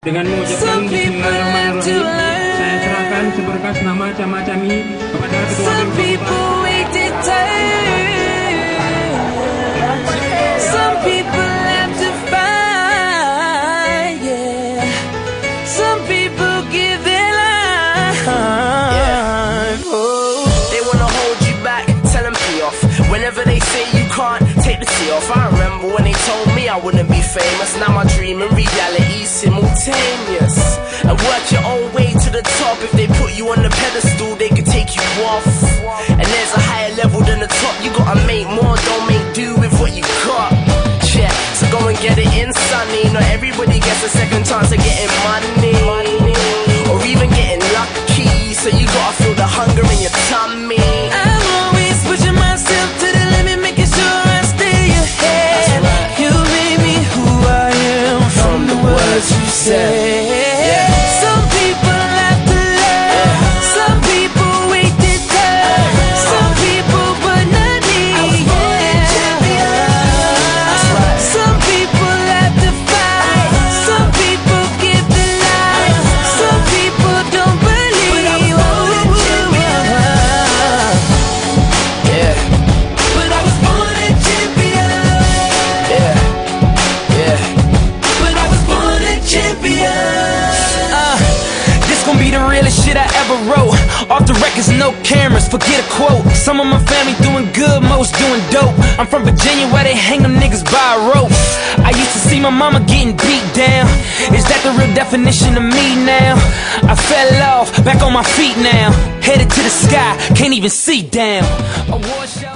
Dengan mengucapkan bismillahirrahmanirrahim, saya serahkan seberkas nama Camacami kepada ketua Some people have to fight, yeah. Some people give their life. Oh. They wanna hold you back, tell them be off. Whenever they say you can't take the C off. I remember when they told me I wouldn't be famous. Now my dream and reality simultaneous. And work your own way to the top. If they put you on the pedestal, they could take you off. And there's a higher level than the top. You gotta make more, don't make do with what you got. Yeah, so go and get it in, sonny. Not everybody gets a second chance of getting money, or even getting lucky. So you gotta feel the hunger in your tummy. I'm always pushing myself to the limit, making sure I stay ahead. Right. You made me who I am from the words you said. Some people have to love, some people wait their turn, some people but not me. Some people have to fight, some people give their life, some people don't believe. Yeah, But I was born a champion. yeah, yeah. But I was born a champion. This gon' be the realest shit I ever wrote. Off the records, no cameras, forget a quote. Some of my family doing good, most doing dope. I'm from Virginia where they hang them niggas by a rope. I used to see my mama getting beat down. Is that the real definition of me now? I fell off, back on my feet now. Headed to the sky, can't even see down. Award show.